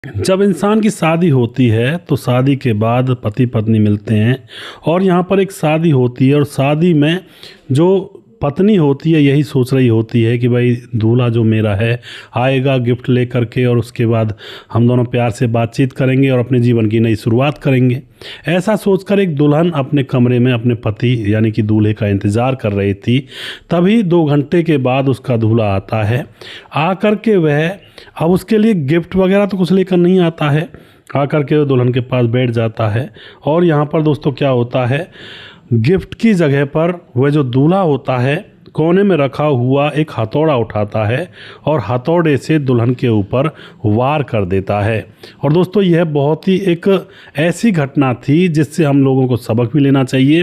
जब इंसान की शादी होती है तो शादी के बाद पति पत्नी मिलते हैं और यहाँ पर एक शादी होती है और शादी में जो पत्नी होती है यही सोच रही होती है कि भाई दूल्हा जो मेरा है आएगा गिफ्ट ले करके और उसके बाद हम दोनों प्यार से बातचीत करेंगे और अपने जीवन की नई शुरुआत करेंगे। ऐसा सोचकर एक दुल्हन अपने कमरे में अपने पति यानी कि दूल्हे का इंतज़ार कर रही थी। तभी 2 घंटे के बाद उसका दूल्हा आता है। आकर के वह अब उसके लिए गिफ्ट वगैरह तो कुछ लेकर नहीं आता है। आकर के वो दुल्हन के पास बैठ जाता है और यहाँ पर दोस्तों क्या होता है, गिफ्ट की जगह पर वह जो दूल्हा होता है कोने में रखा हुआ एक हथौड़ा उठाता है और हथौड़े से दुल्हन के ऊपर वार कर देता है। और दोस्तों यह बहुत ही एक ऐसी घटना थी जिससे हम लोगों को सबक भी लेना चाहिए।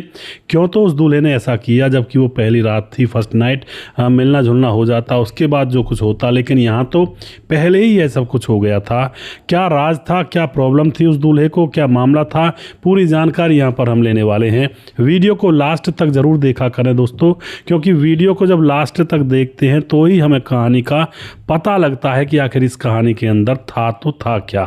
क्यों तो उस दूल्हे ने ऐसा किया जबकि वो पहली रात थी, फर्स्ट नाइट, मिलना जुलना हो जाता उसके बाद जो कुछ होता, लेकिन यहाँ तो पहले ही यह सब कुछ हो गया था। क्या राज था, क्या प्रॉब्लम थी उस दूल्हे को, क्या मामला था, पूरी जानकारी यहाँ पर हम लेने वाले हैं। वीडियो को लास्ट तक ज़रूर देखा करें दोस्तों, क्योंकि वीडियो को जब लास्ट तक देखते हैं तो ही हमें कहानी का पता लगता है कि आखिर इस कहानी के अंदर था तो था क्या।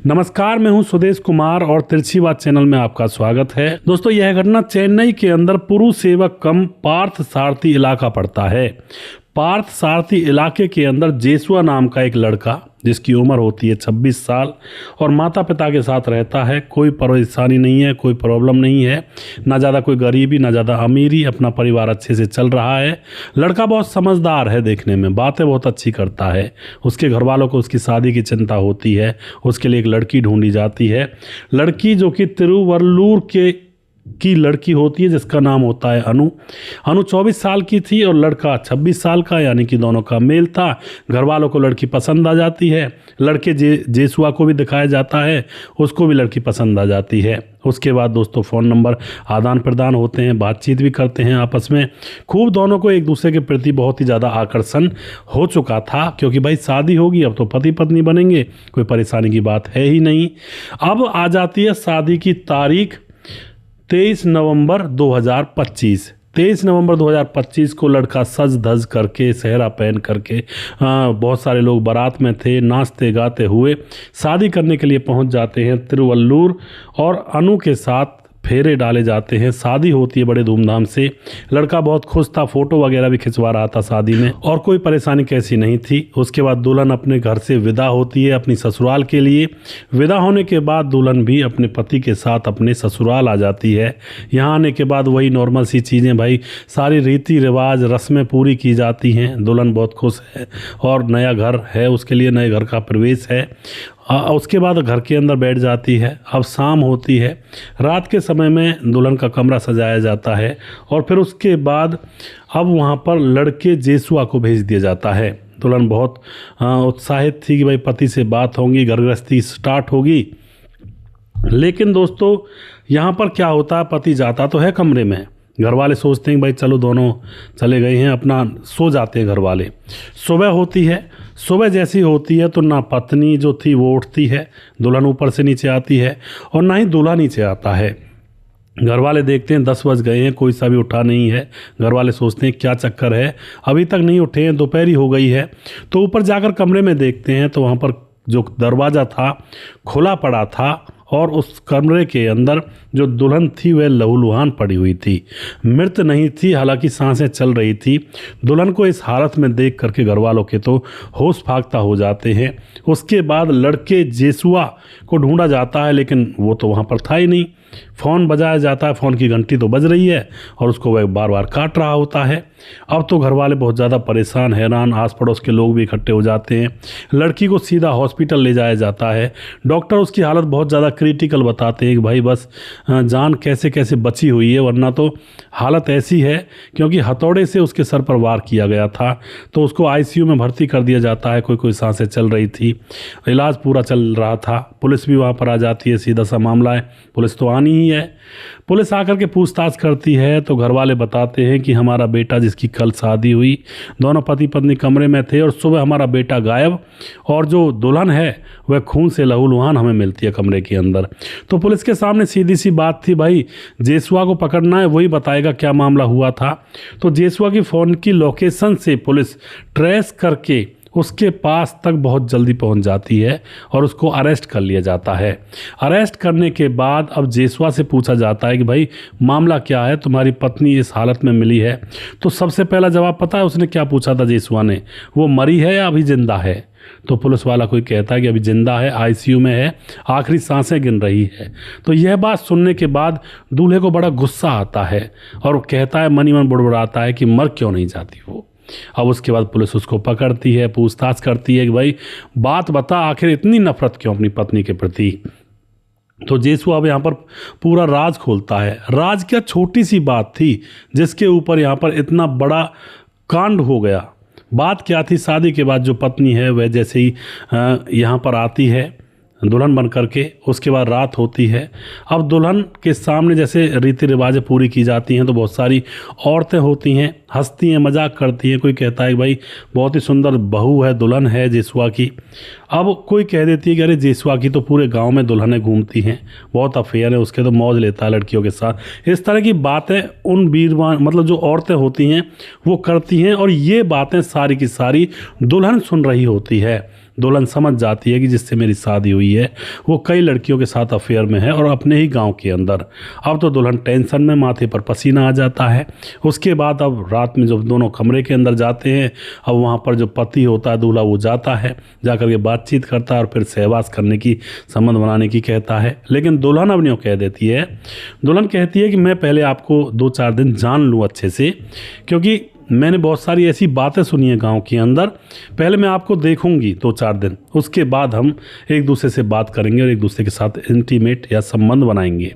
नमस्कार, मैं हूं सुदेश कुमार और तिरछी बात चैनल में आपका स्वागत है। दोस्तों यह घटना चेन्नई के अंदर पुरु सेवक कम पार्थ सारथी इलाका पड़ता है। पार्थ सारथी इलाके के अंदर जेसुआ नाम का एक लड़का जिसकी उम्र होती है 26 साल और माता पिता के साथ रहता है। कोई परेशानी नहीं है, कोई प्रॉब्लम नहीं है, ना ज़्यादा कोई गरीबी ना ज़्यादा अमीरी, अपना परिवार अच्छे से चल रहा है। लड़का बहुत समझदार है, देखने में बातें बहुत अच्छी करता है। उसके घर वालों को उसकी शादी की चिंता होती है, उसके लिए एक लड़की ढूंढी जाती है। लड़की जो कि तिरुवल्लूर की लड़की होती है जिसका नाम होता है अनु। अनु 24 साल की थी और लड़का 26 साल का, यानी कि दोनों का मेल था। घर वालों को लड़की पसंद आ जाती है। लड़के जेसुआ को भी दिखाया जाता है, उसको भी लड़की पसंद आ जाती है। उसके बाद दोस्तों फ़ोन नंबर आदान प्रदान होते हैं, बातचीत भी करते हैं आपस में। खूब दोनों को एक दूसरे के प्रति बहुत ही ज़्यादा आकर्षण हो चुका था, क्योंकि भाई शादी होगी, अब तो पति पत्नी बनेंगे, कोई परेशानी की बात है ही नहीं। अब आ जाती है शादी की तारीख 23 नवंबर 2025। 23 नवंबर 2025 को लड़का सज धज करके, सेहरा पहन करके, बहुत सारे लोग बारात में थे, नाचते गाते हुए शादी करने के लिए पहुंच जाते हैं तिरुवल्लूर और अनु के साथ फेरे डाले जाते हैं। शादी होती है बड़े धूमधाम से। लड़का बहुत खुश था, फोटो वगैरह भी खिंचवा रहा था शादी में और कोई परेशानी कैसी नहीं थी। उसके बाद दुल्हन अपने घर से विदा होती है अपनी ससुराल के लिए। विदा होने के बाद दुल्हन भी अपने पति के साथ अपने ससुराल आ जाती है। यहाँ आने के बाद वही नॉर्मल सी चीज़ें, भाई सारी रीति रिवाज रस्में पूरी की जाती हैं। दुल्हन बहुत खुश है और नया घर है उसके लिए, नए घर का प्रवेश है। उसके बाद घर के अंदर बैठ जाती है। अब शाम होती है, रात के समय में दुल्हन का कमरा सजाया जाता है और फिर उसके बाद अब वहाँ पर लड़के जेसुआ को भेज दिया जाता है। दुल्हन बहुत उत्साहित थी कि भाई पति से बात होगी, घर गृहस्थी स्टार्ट होगी। लेकिन दोस्तों यहाँ पर क्या होता है, पति जाता तो है कमरे में, घर वाले सोचते हैं भाई चलो दोनों चले गए हैं, अपना सो जाते हैं घर वाले। सुबह होती है, सुबह जैसी होती है तो ना पत्नी जो थी वो उठती है, दुल्हन ऊपर से नीचे आती है और ना ही दूल्हा नीचे आता है। घर वाले देखते हैं 10 बज गए हैं, कोई सा भी उठा नहीं है। घर वाले सोचते हैं क्या चक्कर है, अभी तक नहीं उठे हैं, दोपहरी हो गई है। तो ऊपर जाकर कमरे में देखते हैं तो वहाँ पर जो दरवाज़ा था खुला पड़ा था और उस कमरे के अंदर जो दुल्हन थी वह लहूलुहान पड़ी हुई थी, मृत नहीं थी, हालांकि सांसें चल रही थी। दुल्हन को इस हालत में देख करके घर वालों के तो होश फाख्ता हो जाते हैं। उसके बाद लड़के जेसुआ को ढूंढा जाता है, लेकिन वो तो वहाँ पर था ही नहीं। फ़ोन बजाया जाता है, फ़ोन की घंटी तो बज रही है और उसको वह बार बार काट रहा होता है। अब तो घर वाले बहुत ज़्यादा परेशान, हैरान, आस पड़ोस के लोग भी इकट्ठे हो जाते हैं। लड़की को सीधा हॉस्पिटल ले जाया जाता है। डॉक्टर उसकी हालत बहुत ज़्यादा क्रिटिकल बताते हैं कि भाई बस जान कैसे कैसे बची हुई है, वरना तो हालत ऐसी है, क्योंकि हथौड़े से उसके सर पर वार किया गया था। तो उसको आईसीयू में भर्ती कर दिया जाता है, कोई सांसें चल रही थी, इलाज पूरा चल रहा था। पुलिस भी वहाँ पर आ जाती है, सीधा सा मामला है, पुलिस तो आनी ही है। पुलिस आकर के पूछताछ करती है तो घर वाले बताते हैं कि हमारा बेटा जिसकी कल शादी हुई, दोनों पति पत्नी कमरे में थे और सुबह हमारा बेटा गायब और जो दुल्हन है वह खून से लहूलुहान हमें मिलती है कमरे के अंदर। तो पुलिस के सामने सीधी सी बात थी, भाई जेसुआ को पकड़ना है, वही बताएगा क्या मामला हुआ था। तो जेसुआ की फ़ोन की लोकेशन से पुलिस ट्रेस करके उसके पास तक बहुत जल्दी पहुंच जाती है और उसको अरेस्ट कर लिया जाता है। अरेस्ट करने के बाद अब जेसुआ से पूछा जाता है कि भाई मामला क्या है, तुम्हारी पत्नी इस हालत में मिली है। तो सबसे पहला जवाब पता है उसने क्या पूछा था जेसुआ ने, वो मरी है या अभी जिंदा है। तो पुलिस वाला कोई कहता है कि अभी जिंदा है, आईसीयू में है, आखिरी सांसें गिन रही है। तो यह बात सुनने के बाद दूल्हे को बड़ा गुस्सा आता है और वो कहता है, मनी मन बुड़बुड़ाता है कि मर क्यों नहीं जाती वो। अब उसके बाद पुलिस उसको पकड़ती है, पूछताछ करती है कि भाई बात बता, आखिर इतनी नफरत क्यों अपनी पत्नी के प्रति। तो जेसुआ अब यहाँ पर पूरा राज खोलता है। राज क्या, छोटी सी बात थी जिसके ऊपर यहाँ पर इतना बड़ा कांड हो गया। बात क्या थी, शादी के बाद जो पत्नी है वह जैसे ही यहाँ पर आती है दुल्हन बन करके, उसके बाद रात होती है। अब दुल्हन के सामने जैसे रीति रिवाजें पूरी की जाती हैं तो बहुत सारी औरतें होती हैं, हंसती हैं, मजाक करती हैं। कोई कहता है कि भाई बहुत ही सुंदर बहू है, दुल्हन है जेसुआ की। अब कोई कह देती है कि अरे जेसुआ की तो पूरे गांव में दुल्हनें घूमती हैं, बहुत अफेयर है उसके, तो मौज लेता है लड़कियों के साथ। इस तरह की बातें उन वीरवान मतलब जो औरतें होती हैं वो करती हैं और ये बातें सारी की सारी दुल्हन सुन रही होती है। दुल्हन समझ जाती है कि जिससे मेरी शादी हुई है वो कई लड़कियों के साथ अफेयर में है और अपने ही गांव के अंदर। अब तो दुल्हन टेंशन में, माथे पर पसीना आ जाता है। उसके बाद अब रात में जब दोनों कमरे के अंदर जाते हैं, अब वहाँ पर जो पति होता है दूल्हा वो जाता है, जाकर के बातचीत करता है और फिर सहवास करने की, संबंध बनाने की कहता है। लेकिन दुल्हन अब नहीं कह देती है। दुल्हन कहती है कि मैं पहले आपको 2-4 दिन जान लूँ अच्छे से, क्योंकि मैंने बहुत सारी ऐसी बातें सुनी है गांव के अंदर। पहले मैं आपको देखूंगी 2-4 दिन, उसके बाद हम एक दूसरे से बात करेंगे और एक दूसरे के साथ इंटीमेट या संबंध बनाएंगे।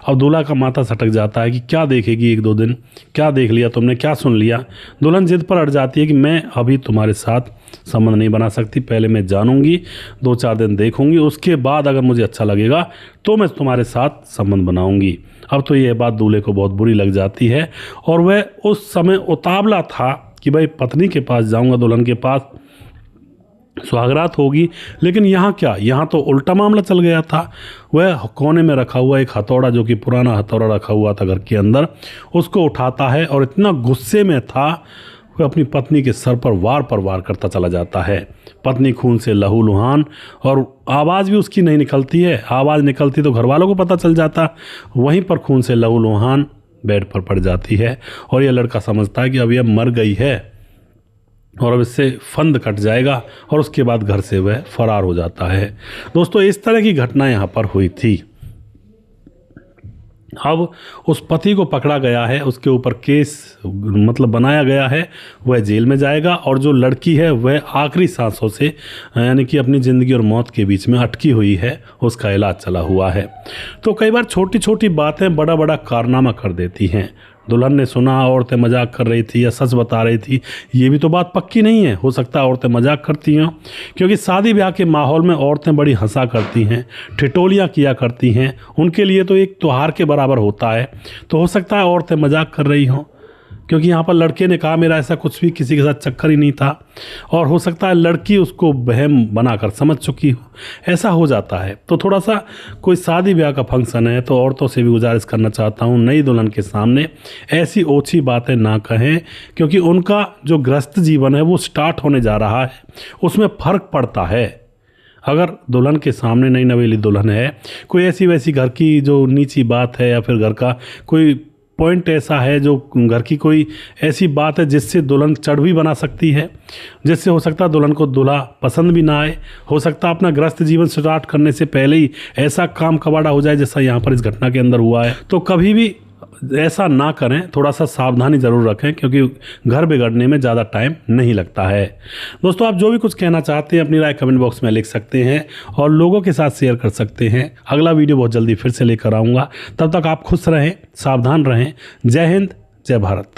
अब दूल्हा का माथा सटक जाता है कि क्या देखेगी 1-2 दिन, क्या देख लिया तुमने, क्या सुन लिया। दुल्हन जिद पर अड़ जाती है कि मैं अभी तुम्हारे साथ संबंध नहीं बना सकती, पहले मैं जानूंगी, 2-4 दिन देखूंगी, उसके बाद अगर मुझे अच्छा लगेगा तो मैं तुम्हारे साथ संबंध बनाऊंगी। अब तो यह बात दूल्हे को बहुत बुरी लग जाती है और वह उस समय उतावला था कि भाई पत्नी के पास जाऊंगा, दुल्हन के पास सुहागरात होगी। लेकिन यहाँ क्या, यहाँ तो उल्टा मामला चल गया था। वह कोने में रखा हुआ एक हथौड़ा, जो कि पुराना हथौड़ा रखा हुआ था घर के अंदर, उसको उठाता है और इतना गुस्से में था वह अपनी पत्नी के सर पर वार करता चला जाता है। पत्नी खून से लहूलुहान, और आवाज़ भी उसकी नहीं निकलती है। आवाज़ निकलती तो घर वालों को पता चल जाता। वहीं पर खून से लहूलुहान बेड पर पड़ जाती है और यह लड़का समझता है कि अब यह मर गई है और अब इससे फंद कट जाएगा, और उसके बाद घर से वह फरार हो जाता है। दोस्तों, इस तरह की घटना यहाँ पर हुई थी। अब उस पति को पकड़ा गया है, उसके ऊपर केस मतलब बनाया गया है, वह जेल में जाएगा। और जो लड़की है वह आखिरी सांसों से, यानी कि अपनी ज़िंदगी और मौत के बीच में अटकी हुई है, उसका इलाज चला हुआ है। तो कई बार छोटी छोटी बातें बड़ा बड़ा कारनामा कर देती हैं। दुल्हन ने सुना औरतें मजाक कर रही थी या सच बता रही थी, ये भी तो बात पक्की नहीं है। हो सकता है औरतें मजाक करती हों, क्योंकि शादी ब्याह के माहौल में औरतें बड़ी हंसा करती हैं, ठिठोलियाँ किया करती हैं। उनके लिए तो एक त्योहार के बराबर होता है। तो हो सकता है औरतें मजाक कर रही हों, क्योंकि यहाँ पर लड़के ने कहा मेरा ऐसा कुछ भी किसी के साथ चक्कर ही नहीं था, और हो सकता है लड़की उसको बहम बनाकर समझ चुकी हो। ऐसा हो जाता है। तो थोड़ा सा कोई शादी ब्याह का फंक्शन है तो औरतों से भी गुजारिश करना चाहता हूँ, नई दुल्हन के सामने ऐसी ओछी बातें ना कहें, क्योंकि उनका जो गृहस्थ जीवन है वो स्टार्ट होने जा रहा है, उसमें फ़र्क पड़ता है। अगर दुल्हन के सामने, नई नवेली दुल्हन है, कोई ऐसी वैसी घर की जो नीची बात है या फिर घर का कोई पॉइंट ऐसा है, जो घर की कोई ऐसी बात है जिससे दुल्हन चढ़ भी बना सकती है, जिससे हो सकता है दुल्हन को दूल्हा पसंद भी ना आए। हो सकता है अपना गृहस्थ जीवन स्टार्ट करने से पहले ही ऐसा काम कबाड़ा हो जाए जैसा यहाँ पर इस घटना के अंदर हुआ है। तो कभी भी ऐसा ना करें, थोड़ा सा सावधानी ज़रूर रखें, क्योंकि घर बिगड़ने में ज़्यादा टाइम नहीं लगता है। दोस्तों, आप जो भी कुछ कहना चाहते हैं अपनी राय कमेंट बॉक्स में लिख सकते हैं और लोगों के साथ शेयर कर सकते हैं। अगला वीडियो बहुत जल्दी फिर से लेकर आऊँगा। तब तक आप खुश रहें, सावधान रहें। जय हिंद, जय भारत।